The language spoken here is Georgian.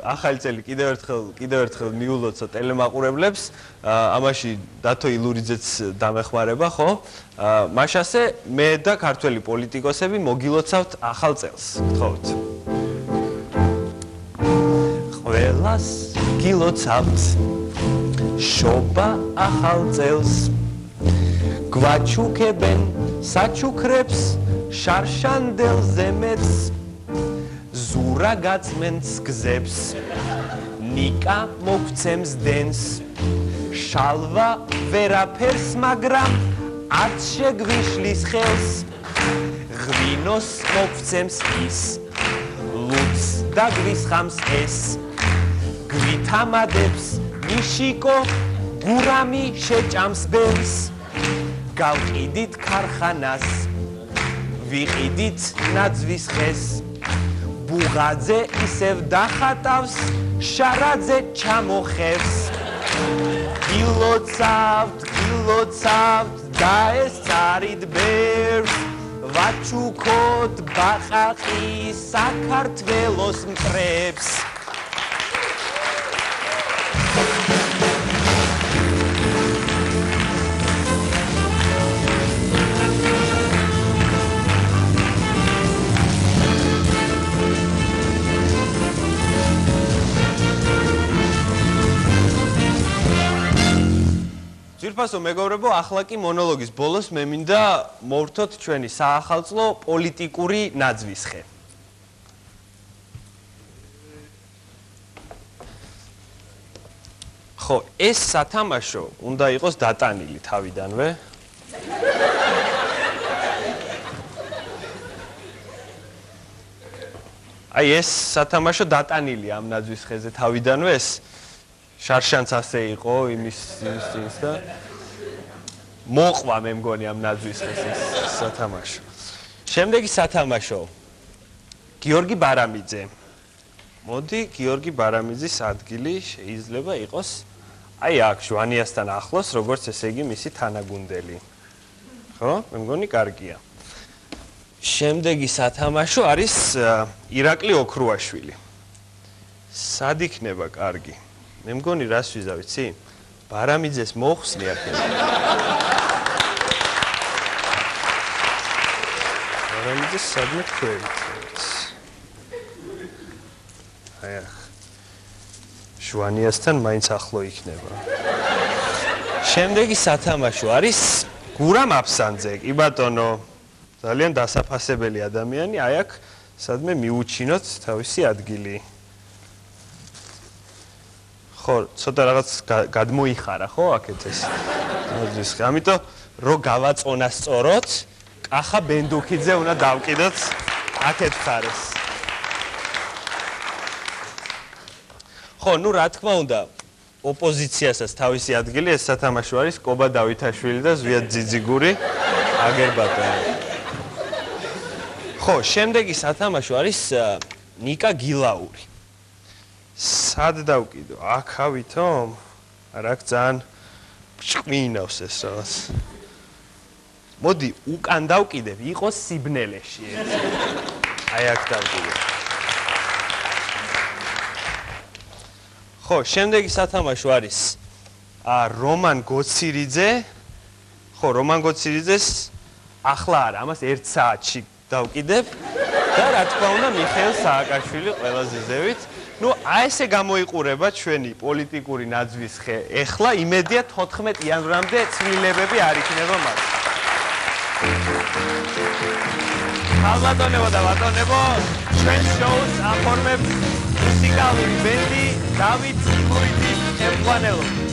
ახალი წელი კიდევ ერთხელ მიულოცო ტელემაყურებლებს, ამაში დათო ილურიძეც დამეხმარება, ხო? მაშასე მე და ქართველი პოლიტიკოსები მოგილოცავთ ახალ წელს, გთხოვთ. ყველას გილოცავთ შობა ახალ წელს. გვაჩუქებენ საჩუქრებს შარშანდელზე მეც. ზურა გაწმენს გზებს, ნიკა მოგცემს დენს, შალვა ვერაფერს, მაგრამ არც შეგვიშლის ხელს, ღვინოს მოგცემს ის, ლუც დაგვისხამს ეს, გვითამადებს მიშიკო, გურამი შეჭამს ბერს, გავყიდით ქარხანას, ვიყიდით ნაძვის ხეს, ბუღაძე ისევ დახატავს, შარაძე ჩამოხევს. გილოცავთ და ეს წარით ბერს, ვაჩუქოთ ბაყაყი საქართველოს მტრებს. ძვირფასო მეგობრებო, ახლა კი მონოლოგის ბოლოს მე მინდა მოვრთოთ ჩვენი საახალწლო პოლიტიკური ნაძვისხე. ხო, ეს სათამაშო უნდა იყოს დატანილი თავიდანვე. აი ეს სათამაშო დატანილი ამ ნაძვისხეზე თავიდანვე ეს შარშანც ასე იყო იმის და მოყვა მე მგონი ამ ნაძვისხეს ეს სათამაშო. შემდეგი სათამაშო გიორგი ბარამიძე. მოდი გიორგი ბარამიძის ადგილი შეიძლება იყოს აი აქ ჟვანიასთან ახლოს, როგორც ესე იგი მისი თანაგუნდელი. ხო? მე მგონი კარგია. შემდეგი სათამაშო არის ირაკლი ოქრუაშვილი. სად იქნება კარგი? მე მგონი რას ვიზა ვიცი? ბარამიძეს მოხსნი აქ. ბარამიძეს სადმე თქვით? აი ახ. შვანიასთან მაინც ახლო იქნება. შემდეგი სათამაშო არის გურამ აფსანძე. კი ბატონო, ძალიან დასაფასებელი ადამიანი, აი აქ სადმე მიუჩინოთ თავისი ადგილი. ხო, ცოტა რაღაც გადმოიხარა, ხო, აქეთ ეს. ამიტომ რო გავაწონა სწორად, კახა ბენდუქიძე უნდა დავკიდოთ აქეთ ხარეს. ხო, ნუ რა თქმა უნდა, ოპოზიციასაც თავისი ადგილი ეს სათამაშო არის კობა დავითაშვილი და ზვიად ძიძიგური აგერ ბატონო. ხო, შემდეგი სათამაშო არის ნიკა გილაური. სად დავკიდო? აქავითო? არაკ ძალიან ჭკვინავს ეს რაღაც. მოდი, უკან დავკიდებ, იყოს სიბნელეში ეს. აი აქ დავკიდე. ხო, შემდეგი სათამაშო არის რომან გოცირიძე. ხო, რომან გოცირიძეს ახლა არა, ამას 1 საათში დავკიდებ და რა თქმა უნდა მიხეილ სააკაშვილი ყველაზე ზევით. ნუ აი ესე გამოიყურება ჩვენი პოლიტიკური ნაძვისხე. ეხლა იმედია 14 იანვრამდე ცვლილებები არ იქნება მას. ალბათონებო და ბატონებო, ჩვენ შოუს აფორმებს მუსიკალური ბენდი დავით ილუიძის ხელმძღვანელობით.